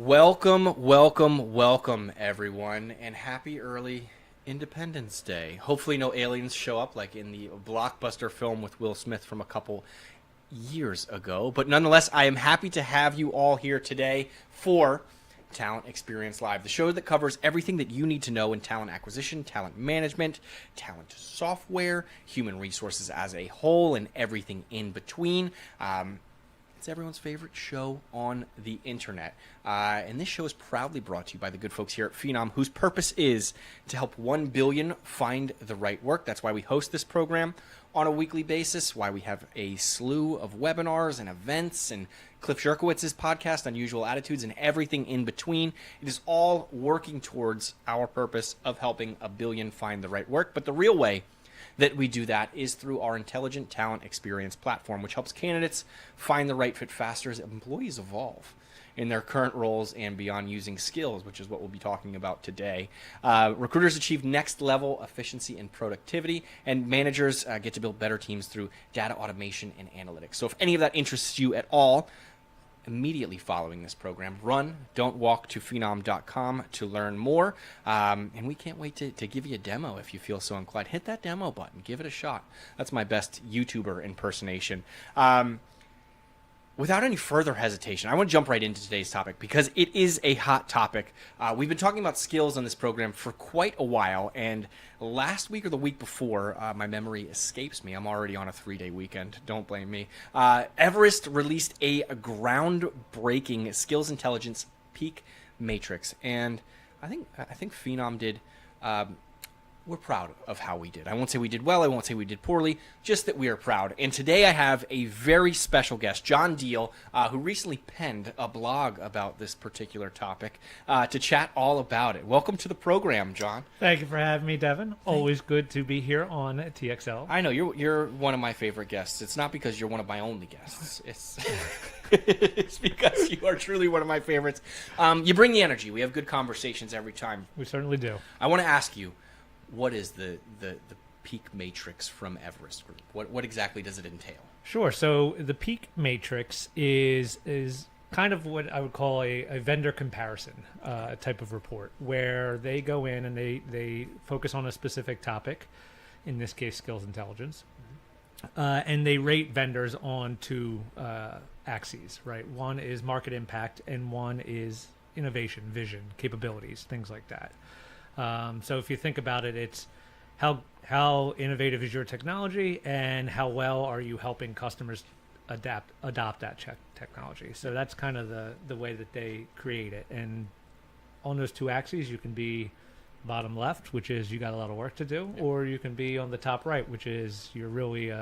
Welcome, everyone, and happy early Independence Day. Hopefully no aliens show up like in the blockbuster film with Will Smith from a couple years ago. But nonetheless, I am happy to have you all here today for Talent Experience Live, the show that covers everything that you need to know in talent acquisition, talent management, talent software, human resources as a whole, and everything in between. It's everyone's favorite show on the internet. And this show is proudly brought to you by the good folks here at Phenom, whose purpose is to help 1 billion find the right work. That's why we host this program on a weekly basis, why we have a slew of webinars and events and Cliff Jerkowitz's podcast, Unusual Attitudes, and everything in between. It is all working towards our purpose of helping 1 billion find the right work. But the real way that we do that is through our Intelligent Talent Experience platform, which helps candidates find the right fit faster as employees evolve in their current roles and beyond using skills, which is what we'll be talking about today. Recruiters achieve next level efficiency and productivity, and managers get to build better teams through data automation and analytics. So if any of that interests you at all, immediately following this program, don't walk to phenom.com to learn more. And we can't wait to give you a demo if you feel so inclined. Hit that demo button. Give it a shot. That's my best YouTuber impersonation. Without any further hesitation, I want to jump right into today's topic because it is a hot topic. We've been talking about skills on this program for quite a while, and last week or the week before, my memory escapes me. I'm already on a 3-day weekend. Don't blame me. Everest released a groundbreaking skills intelligence peak matrix, and I think Phenom did. We're proud of how we did. I won't say we did well. I won't say we did poorly, just that we are proud. And today I have a very special guest, John Deal, who recently penned a blog about this particular topic to chat all about it. Welcome to the program, John. Thank you for having me, Devin. Always good to be here on TXL. I know, you're one of my favorite guests. It's not because you're one of my only guests. It's because you are truly one of my favorites. You bring the energy. We have good conversations every time. We certainly do. I want to ask you, what is the peak matrix from Everest Group? What exactly does it entail? Sure. So the peak matrix is kind of what I would call a vendor comparison type of report, where they go in and they focus on a specific topic, in this case skills intelligence, and they rate vendors on two axes, right? One is market impact and one is innovation, vision, capabilities, things like that. So if you think about it, it's how innovative is your technology and how well are you helping customers adopt that technology. So that's kind of the way that they create it. And on those two axes, you can be bottom left, which is you got a lot of work to do, or you can be on the top right, which is you're really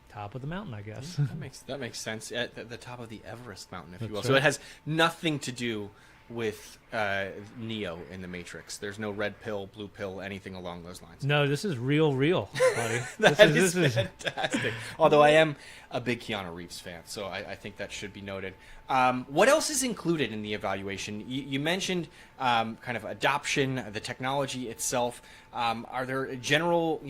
top of the mountain, I guess. That makes sense. At the top of the Everest mountain, if you will. That's So right. it has nothing to do with Neo in the Matrix. There's no red pill, blue pill, anything along those lines. No, this is real, buddy. This is fantastic. Although I am a big Keanu Reeves fan, so I think that should be noted. What else is included in the evaluation? You mentioned kind of adoption, the technology itself. Are there general,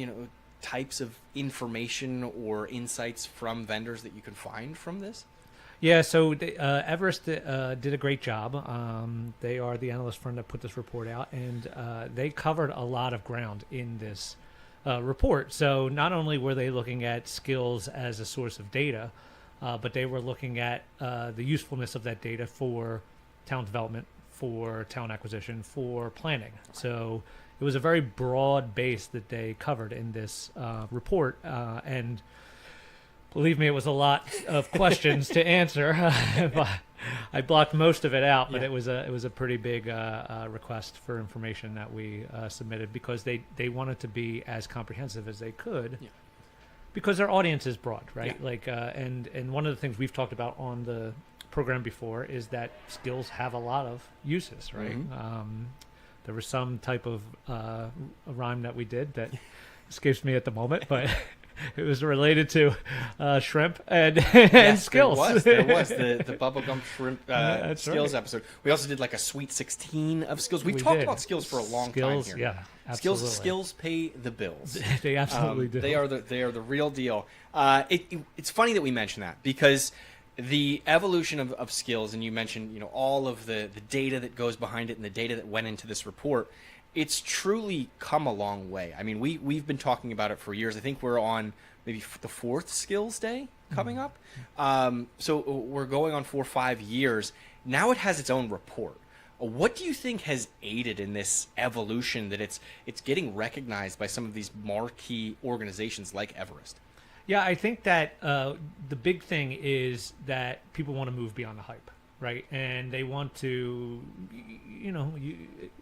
types of information or insights from vendors that you can find from this? Yeah, so Everest did a great job. They are the analyst firm that put this report out, and they covered a lot of ground in this report. So not only were they looking at skills as a source of data, but they were looking at the usefulness of that data for talent development, for talent acquisition, for planning. So it was a very broad base that they covered in this report, and believe me, it was a lot of questions to answer. I blocked most of it out, but it was a pretty big request for information that we submitted because they wanted to be as comprehensive as they could, because their audience is broad, right? And one of the things we've talked about on the program before is that skills have a lot of uses, right? Mm-hmm. There was some type of a rhyme that we did that escapes me at the moment, but it was related to shrimp and skills. There was the bubblegum shrimp skills right. episode. We also did like a Sweet 16 of skills. We've We talked did. about skills for a long time here. Yeah, absolutely. Skills pay the bills. They absolutely do. They are the real deal. It's funny that we mention that because The evolution of skills, and you mentioned, all of the data that goes behind it and the data that went into this report. It's truly come a long way. I mean, we've been talking about it for years. I think we're on maybe the fourth skills day coming up. So we're going on 4 or 5 years. Now it has its own report. What do you think has aided in this evolution that it's getting recognized by some of these marquee organizations like Everest? Yeah, I think that the big thing is that people want to move beyond the hype, right? And they want to,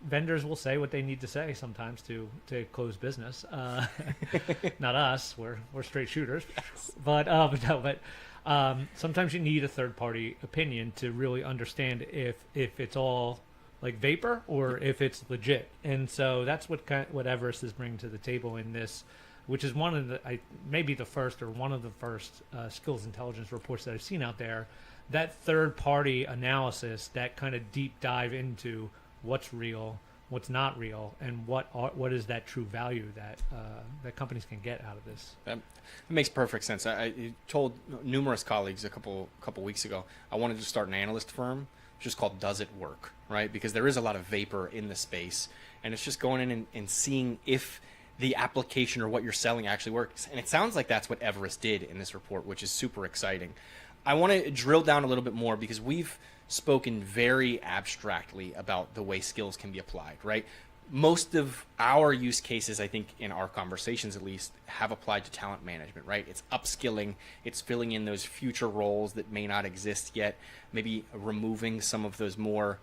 vendors will say what they need to say sometimes to close business. Not us, we're straight shooters. But sometimes you need a third party opinion to really understand if it's all like vapor or if it's legit. And so that's what Everest is bringing to the table in this, which is one of the maybe the first or one of the first skills intelligence reports that I've seen out there. That third party analysis, that kind of deep dive into what's real, what's not real, and what is that true value that companies can get out of this. That makes perfect sense. I told numerous colleagues a couple weeks ago I wanted to start an analyst firm, just called Does It Work, right? Because there is a lot of vapor in the space, and it's just going in and seeing if the application or what you're selling actually works. And it sounds like that's what Everest did in this report, which is super exciting. I want to drill down a little bit more because we've spoken very abstractly about the way skills can be applied, right? Most of our use cases, I think, in our conversations at least, have applied to talent management, right? It's upskilling, it's filling in those future roles that may not exist yet, maybe removing some of those more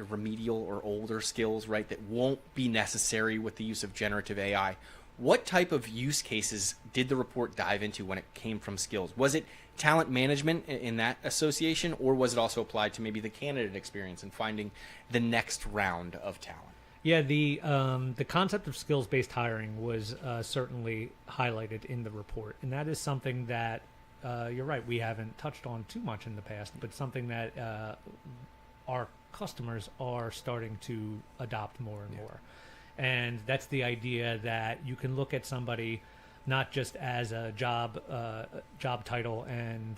remedial or older skills, right, that won't be necessary with the use of generative AI. What type of use cases did the report dive into when it came from skills? Was it talent management in that association, or was it also applied to maybe the candidate experience and finding the next round of talent? Yeah, the concept of skills-based hiring was certainly highlighted in the report, and that is something that you're right, we haven't touched on too much in the past, but something that our customers are starting to adopt more and more. And that's the idea that you can look at somebody not just as a job title and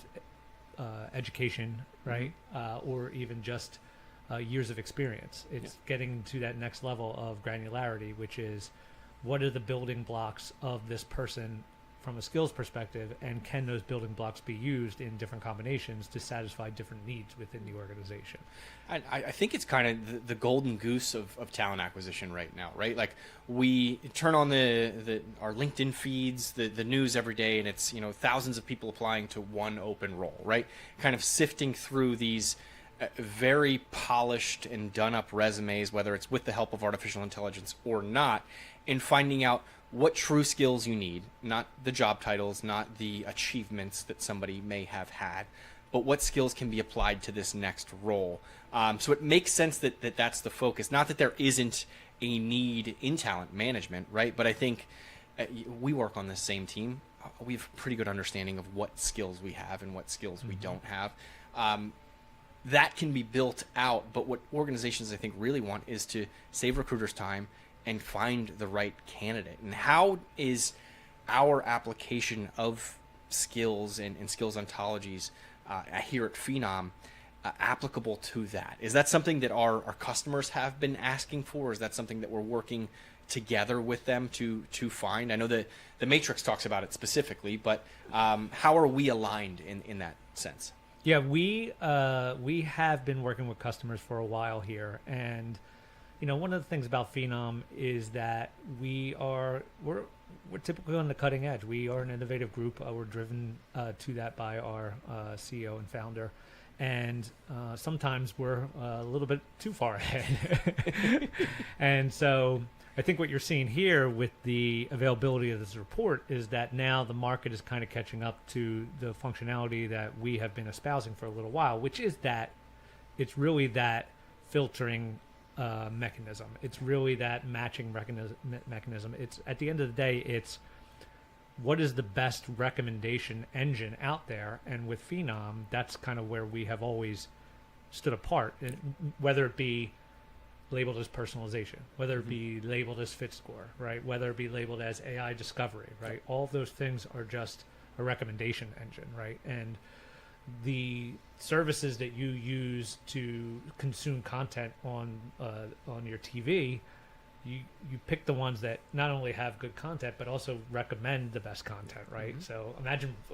education, right? Or even just years of experience. It's getting to that next level of granularity, which is what are the building blocks of this person from a skills perspective, and can those building blocks be used in different combinations to satisfy different needs within the organization? I think it's kind of the golden goose of talent acquisition right now, right? Like we turn on our LinkedIn feeds, the news every day, and it's thousands of people applying to one open role, right? Kind of sifting through these very polished and done up resumes, whether it's with the help of artificial intelligence or not, and finding out what true skills you need, not the job titles, not the achievements that somebody may have had, but what skills can be applied to this next role. So it makes sense that that's the focus. Not that there isn't a need in talent management, right? But I think we work on the same team. We have a pretty good understanding of what skills we have and what skills we don't have. That can be built out, but what organizations I think really want is to save recruiters time and find the right candidate. And how is our application of skills and skills ontologies here at Phenom applicable to that? Is that something that our customers have been asking for? Is that something that we're working together with them to find? I know that the Matrix talks about it specifically, but how are we aligned in that sense? Yeah, we have been working with customers for a while here, and one of the things about Phenom is that we're typically on the cutting edge. We are an innovative group. We're driven to that by our CEO and founder, and sometimes we're a little bit too far ahead. And so I think what you're seeing here with the availability of this report is that now the market is kind of catching up to the functionality that we have been espousing for a little while, which is that it's really that filtering mechanism. It's really that matching mechanism. It's at the end of the day, it's what is the best recommendation engine out there, and with Phenom, that's kind of where we have always stood apart, whether it be labeled as personalization, whether it be labeled as fit score, right? Whether it be labeled as AI discovery, right? All of those things are just a recommendation engine, right? And the services that you use to consume content on your TV, you pick the ones that not only have good content but also recommend the best content, right? Mm-hmm. So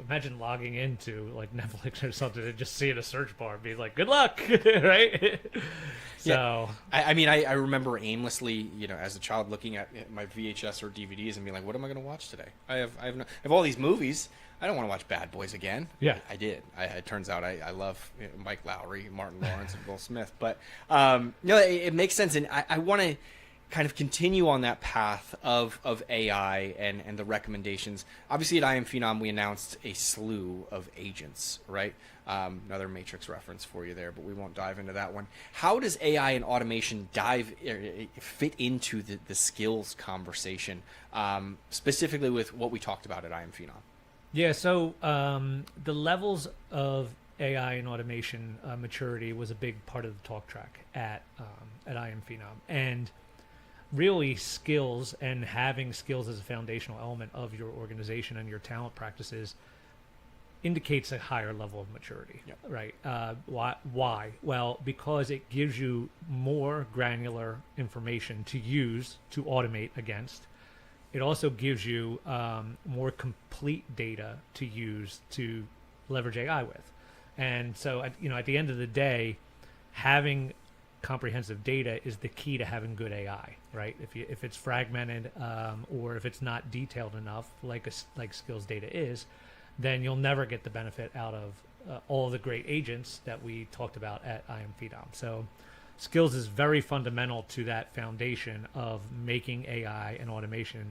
imagine logging into like Netflix or something and just seeing a search bar and being like, "Good luck," right? So I mean, I remember aimlessly, as a child looking at my VHS or DVDs and being like, "What am I going to watch today? I have all these movies. I don't want to watch Bad Boys again." Yeah. I did. It turns out I love Mike Lowry, Martin Lawrence, and Will Smith. But it makes sense, and I want to kind of continue on that path of AI and the recommendations. Obviously, at I Am Phenom, we announced a slew of agents, right? Another Matrix reference for you there, but we won't dive into that one. How does AI and automation fit into the skills conversation, specifically with what we talked about at I Am Phenom? yeah, so the levels of AI and automation maturity was a big part of the talk track at I Am Phenom, and really skills and having skills as a foundational element of your organization and your talent practices indicates a higher level of maturity. Yep. Right? Why? Well, because it gives you more granular information to use to automate against. It also gives you more complete data to use to leverage AI with. And so, at the end of the day, having comprehensive data is the key to having good AI, right? If it's fragmented or if it's not detailed enough, like skills data is, then you'll never get the benefit out of all the great agents that we talked about at I Am Phenom. So skills is very fundamental to that foundation of making AI and automation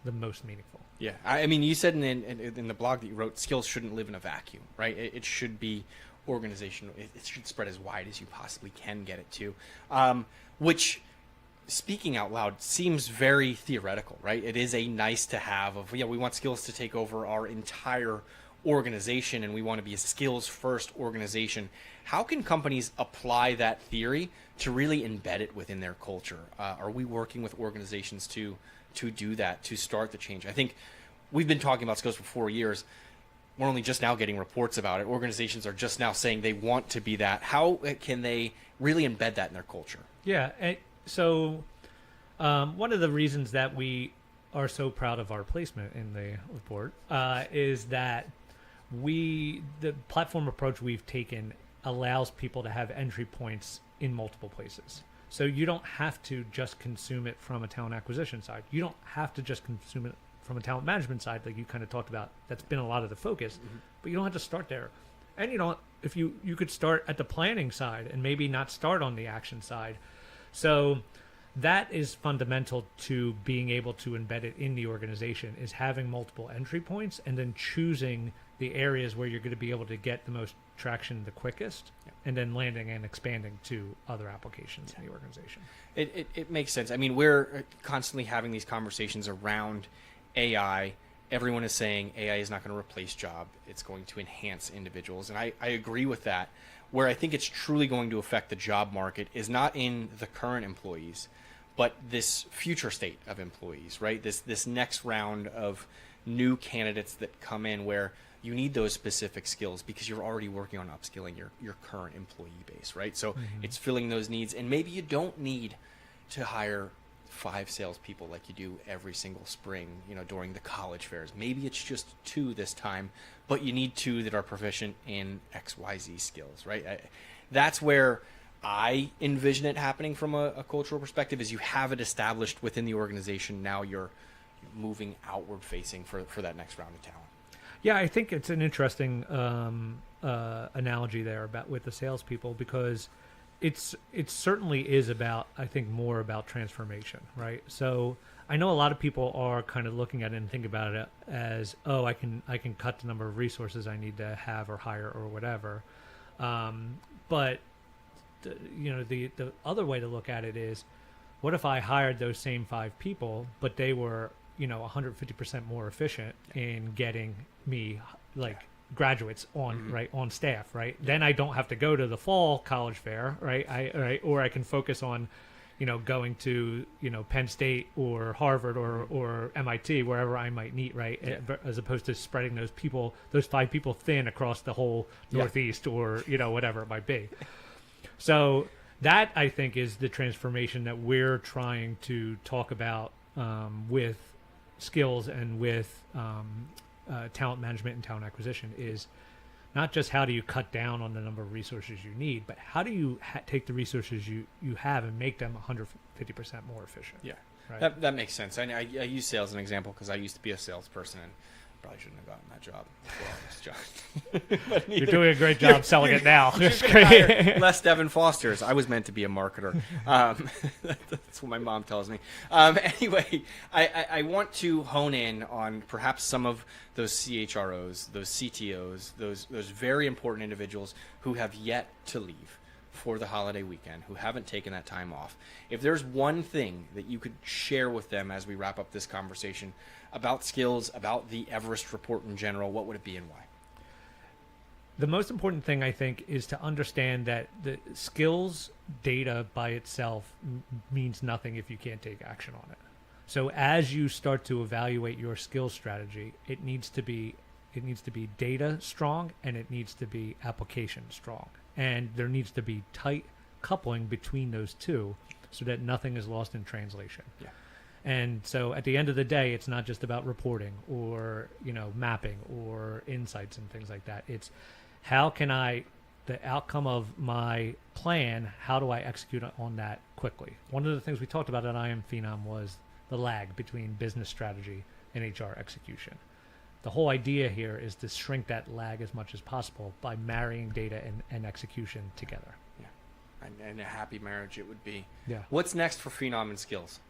the most meaningful. Yeah, I mean, you said in the blog that you wrote, skills shouldn't live in a vacuum, right? It should be organizational. It should spread as wide as you possibly can get it to, which, speaking out loud, seems very theoretical, right? It is a nice to have of, we want skills to take over our entire organization and we want to be a skills first organization. How can companies apply that theory to really embed it within their culture? Are we working with organizations to do that, to start the change? I think we've been talking about skills for 4 years. We're only just now getting reports about it. Organizations are just now saying they want to be that. How can they really embed that in their culture? Yeah. So one of the reasons that we are so proud of our placement in the report is that the platform approach we've taken allows people to have entry points in multiple places. So you don't have to just consume it from a talent acquisition side. You don't have to just consume it from a talent management side, like you kind of talked about. That's been a lot of the focus, but you don't have to start there. And if you could start at the planning side and maybe not start on the action side. So that is fundamental to being able to embed it in the organization, is having multiple entry points and then choosing the areas where you're going to be able to get the most traction the quickest, and then landing and expanding to other applications in the organization. It makes sense. I mean, we're constantly having these conversations around AI. Everyone is saying AI is not going to replace job. It's going to enhance individuals. And I agree with that. Where I think it's truly going to affect the job market is not in the current employees, but this future state of employees, right? This next round of new candidates that come in where you need those specific skills because you're already working on upskilling your current employee base, right? So it's filling those needs. And maybe you don't need to hire 5 salespeople like you do every single spring, during the college fairs. Maybe it's just 2 this time, but you need 2 that are proficient in XYZ skills, right? That's where I envision it happening from a cultural perspective, is you have it established within the organization. Now you're moving outward facing for that next round of talent. Yeah, I think it's an interesting analogy there with the salespeople, because it certainly is about, I think, more about transformation, right? So I know a lot of people are kind of looking at it and think about it as, oh, I can cut the number of resources I need to have or hire or whatever. But the other way to look at it is, what if I hired those same 5 people, but they were 150% more efficient in getting me graduates on staff, right? Then I don't have to go to the fall college fair, right? Or I can focus on going to, Penn State or Harvard or MIT, wherever I might meet, right? Yeah. As opposed to spreading those 5 people thin across the whole Northeast or, whatever it might be. So that, I think, is the transformation that we're trying to talk about with skills and with talent management and talent acquisition, is not just how do you cut down on the number of resources you need, but how do you take the resources you have and make them 150% more efficient? Yeah, right? that makes sense. I use sales as an example because I used to be a salesperson and probably shouldn't have gotten that job. You're doing a great job selling it now. Less Devin Fosters. I was meant to be a marketer. That's what my mom tells me. Anyway, I want to hone in on perhaps some of those CHROs, those CTOs, those very important individuals who have yet to leave for the holiday weekend, who haven't taken that time off. If there's one thing that you could share with them as we wrap up this conversation about skills, about the Everest report in general, what would it be and why? The most important thing, I think, is to understand that the skills data by itself means nothing if you can't take action on it. So as you start to evaluate your skills strategy, it needs to be data strong and it needs to be application strong. And there needs to be tight coupling between those two so that nothing is lost in translation. Yeah. And so at the end of the day, it's not just about reporting or, mapping or insights and things like that. It's how can the outcome of my plan, how do I execute on that quickly? One of the things we talked about at Phenom was the lag between business strategy and HR execution. The whole idea here is to shrink that lag as much as possible by marrying data and execution together. Yeah, and a happy marriage it would be. Yeah. What's next for Phenom and skills?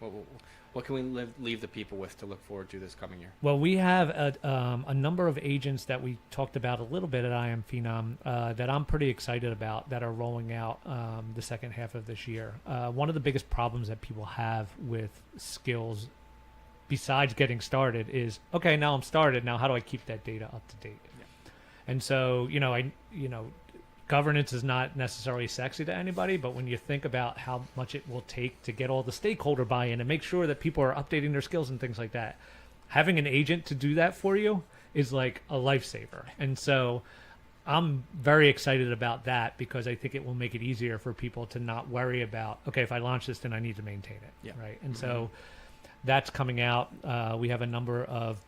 What can we leave the people with to look forward to this coming year? Well, we have a number of agents that we talked about a little bit at Phenom that I'm pretty excited about that are rolling out the second half of this year. One of the biggest problems that people have with skills, besides getting started, is, okay, now I'm started. Now how do I keep that data up to date? Yeah. And so, governance is not necessarily sexy to anybody, but when you think about how much it will take to get all the stakeholder buy-in and make sure that people are updating their skills and things like that, having an agent to do that for you is like a lifesaver. And so I'm very excited about that because I think it will make it easier for people to not worry about, okay, if I launch this, then I need to maintain it. Yeah. Right. And so that's coming out. We have a number of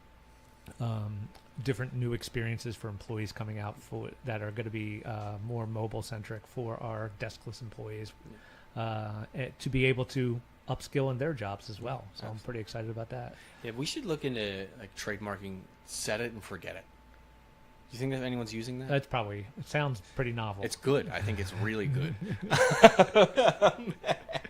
different new experiences for employees coming out that are going to be more mobile centric for our deskless employees to be able to upskill in their jobs as well. So I'm pretty excited about that. Yeah, we should look into like trademarking, set it and forget it. Do you think that anyone's using that? It sounds pretty novel. It's good. I think it's really good.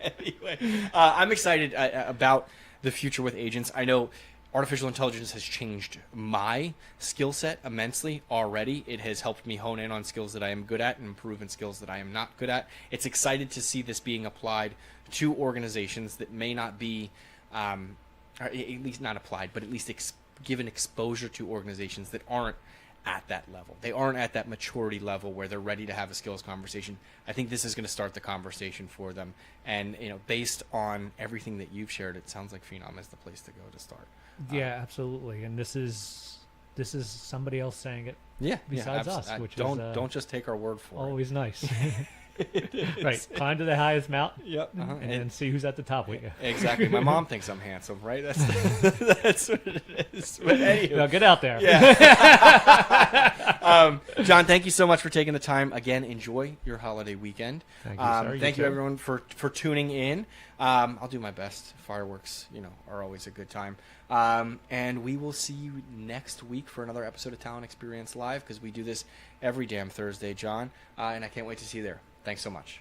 Anyway, I'm excited about the future with agents. I know artificial intelligence has changed my skill set immensely already. It has helped me hone in on skills that I am good at and improve in skills that I am not good at. It's excited to see this being applied to organizations that may not be, or at least not applied, but at least given exposure to organizations that aren't at that level. They aren't at that maturity level where they're ready to have a skills conversation. I think this is going to start the conversation for them. And, based on everything that you've shared, it sounds like Phenom is the place to go to start. Yeah, absolutely. And this is somebody else saying it. Yeah, besides us, which don't just take our word for always nice. Right, climb to the highest mountain. Yep, and then see who's at the top with you. Exactly. My mom thinks I'm handsome, right? That's what it is. But anyway, no, get out there. Yeah. John, thank you so much for taking the time. Again, enjoy your holiday weekend. Thank you, sir. Thank you, everyone, for tuning in. I'll do my best. Fireworks, are always a good time. And we will see you next week for another episode of Talent Experience Live because we do this every damn Thursday, John. And I can't wait to see you there. Thanks so much.